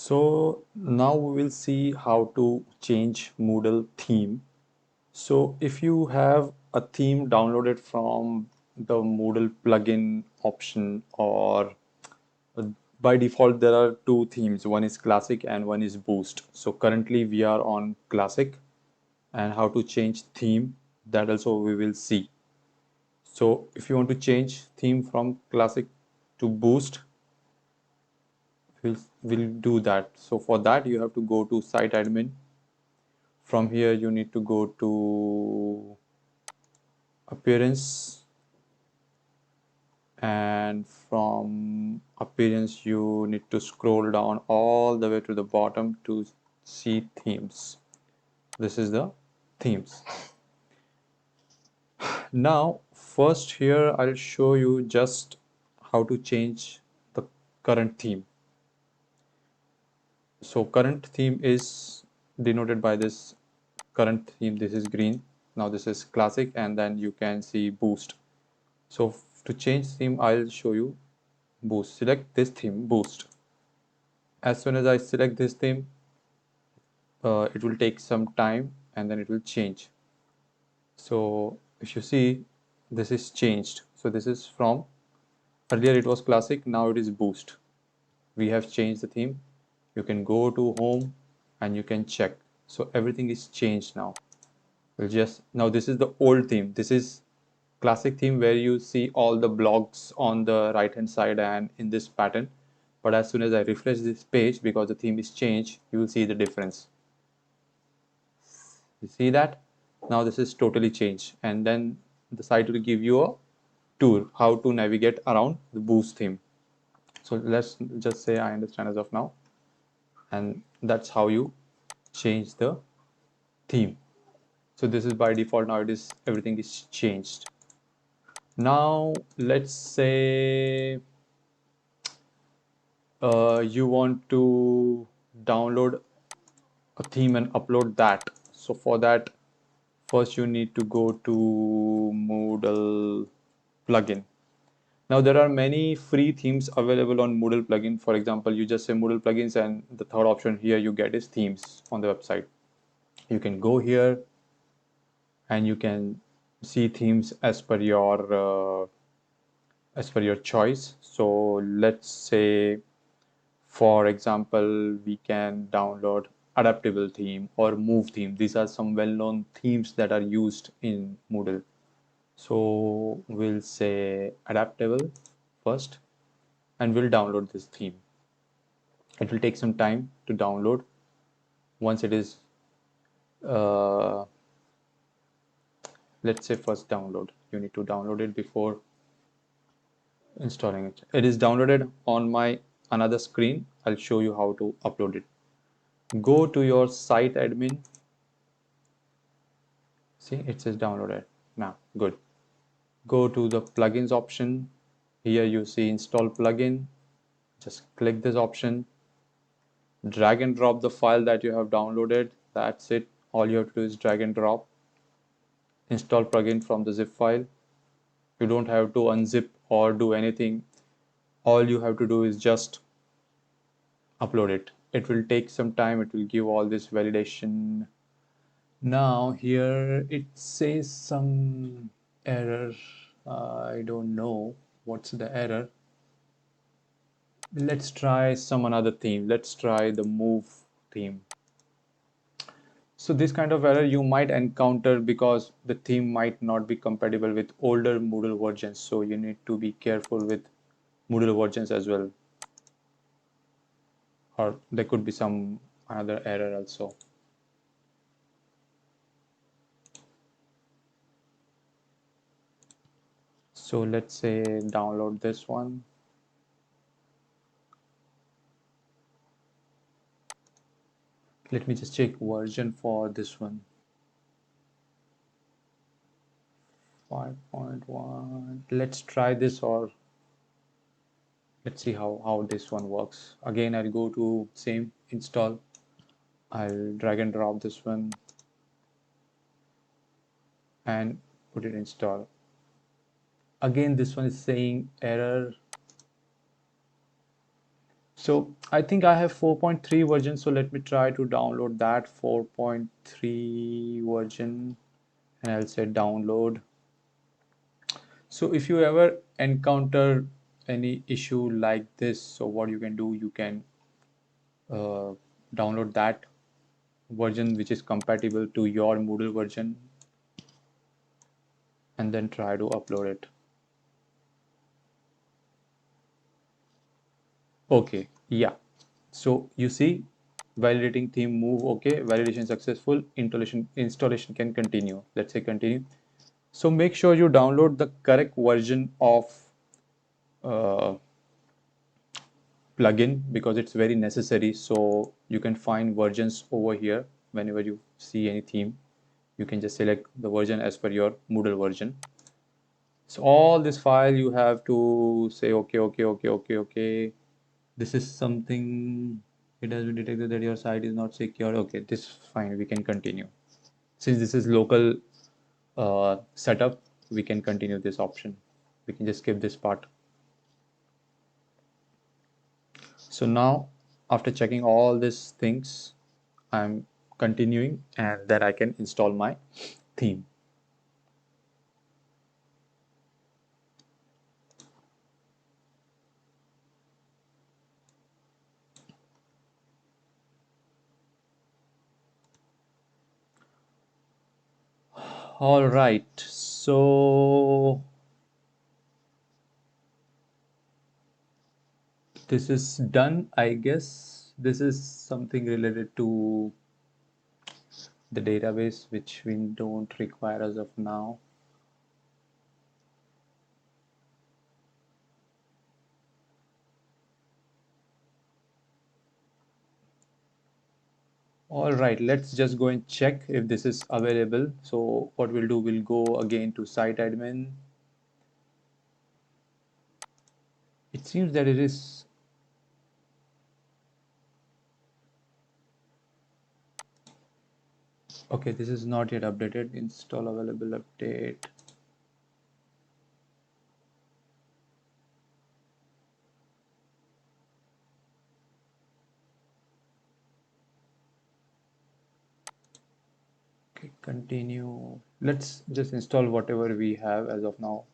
So now we will see how to change Moodle theme. So if you have a theme downloaded from the Moodle plugin option, or by default there are two themes, one is classic and one is boost. So currently we are on classic, and how to change theme, that also we will see. So if you want to change theme from classic to boost, we'll do that. So for that you have to go to site admin. From here you need to go to appearance, and from appearance you need to scroll down all the way to the bottom to see themes. This is the themes. Now first here I'll show you just how to change the current theme. So current theme is denoted by this current theme. This is green. Now this is classic, and then you can see boost. So to change theme, I'll show you boost. Select this theme, boost. As soon as I select this theme, it will take some time and then it will change. So if you see, this is changed. So this is from earlier it was classic, now it is boost. We have changed the theme. You can go to home and you can check. So everything is changed now. We'll just, now this is the old theme. This is classic theme where you see all the blocks on the right hand side and in this pattern. But as soon as I refresh this page, because the theme is changed, you will see the difference. You see that? Now this is totally changed, and then the site will give you a tour how to navigate around the boost theme. So let's just say I understand as of now, and that's how you change the theme. So this is by default. Now it is, everything is changed. Now let's say you want to download a theme and upload that. So for that, first you need to go to Moodle plugin. Now there are many free themes available on Moodle plugin. For example, you just say Moodle plugins, and the third option here you get is themes on the website. You can go here and you can see themes as per your choice. So let's say, for example, we can download adaptable theme or move theme. These are some well-known themes that are used in Moodle. So we'll say adaptable first, and we'll download this theme. It will take some time to download. Once it is, let's say first download, you need to download it before installing it. It is downloaded on my another screen. I'll show you how to upload it. Go to your site admin. See, it says downloaded. Now, good. Go to the plugins option. Here you see install plugin. Just click this option. Drag and drop the file that you have downloaded. That's it. All you have to do is drag and drop. Install plugin from the zip file. You don't have to unzip or do anything. All you have to do is just upload it. It will take some time. It will give all this validation. Now here it says some error. I don't know what's the error. Let's try some another theme. Let's try the move theme. So this kind of error you might encounter because the theme might not be compatible with older Moodle versions. So you need to be careful with Moodle versions as well. Or there could be some another error also. So let's say download this one. Let me just check version for this one. 5.1. Let's try this, or let's see how this one works. Again, I'll go to same install. I'll drag and drop this one and put it install. Again, this one is saying error. So I think I have 4.3 version, so let me try to download that 4.3 version, and I'll say download. So if you ever encounter any issue like this, so what you can do, you can uh, download that version which is compatible to your Moodle version and then try to upload it. Okay, yeah. So you see, validating theme move, okay, validation successful, installation can continue. Let's say continue. So make sure you download the correct version of uh, plugin because it's very necessary. So you can find versions over here whenever you see any theme. You can just select the version as per your Moodle version. So all this file you have to say okay, okay, okay, okay, okay. This is something, it has been detected that your site is not secure. Okay, this is fine. We can continue. Since this is local setup, we can continue this option. We can just skip this part. So now, after checking all these things, I'm continuing and then I can install my theme. All right, so this is done, I guess. This is something related to the database which we don't require as of now. All right, let's just go and check if this is available. So what we'll do, we'll go again to site admin. It seems that it is. Okay, this is not yet updated. Install available update. Okay, continue. Let's just install whatever we have as of now.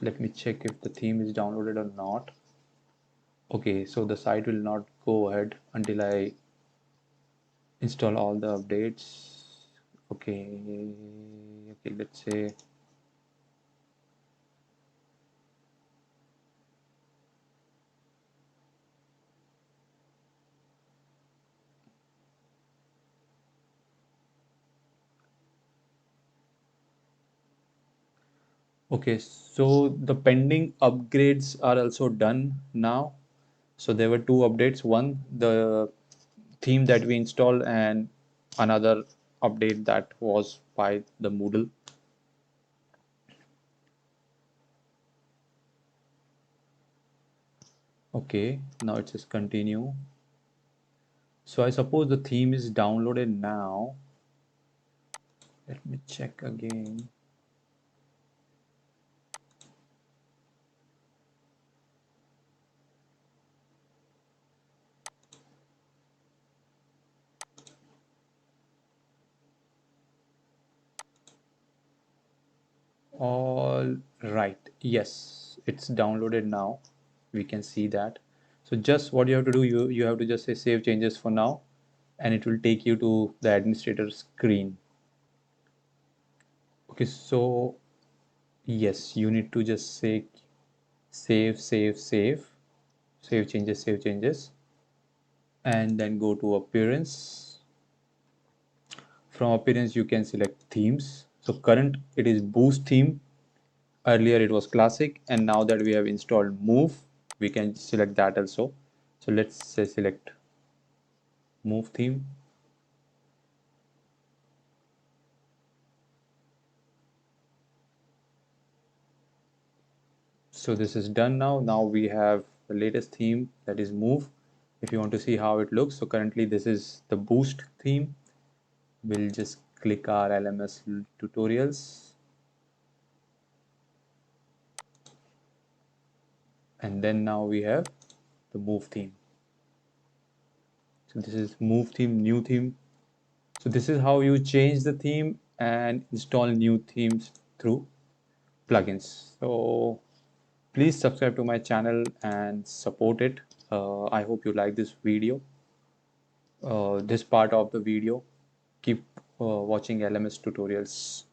Let me check if the theme is downloaded or not. Okay, so the site will not go ahead until I install all the updates. Okay, okay, let's say. Okay, so the pending upgrades are also done now. So there were two updates. One, the theme that we installed, and another update that was by the Moodle. Okay, now it says continue. So I suppose the theme is downloaded now. Let me check again. All right, yes, it's downloaded now. We can see that. So just what you have to do, you have to just say save changes for now, and it will take you to the administrator screen. Okay, so yes, you need to just say save, save, save, save changes, and then go to appearance. From appearance, you can select themes. So current, it is boost theme. Earlier it was classic, and now that we have installed move, we can select that also. So let's say select move theme. So this is done now. Now we have the latest theme, that is move. If you want to see how it looks, so currently this is the boost theme. We'll just click our LMS tutorials. and then now we have the move theme. So this is move theme, new theme. So this is how you change the theme and install new themes through plugins. So please subscribe to my channel and support it. I hope you like this video, this part of the video. Keep watching LMS tutorials.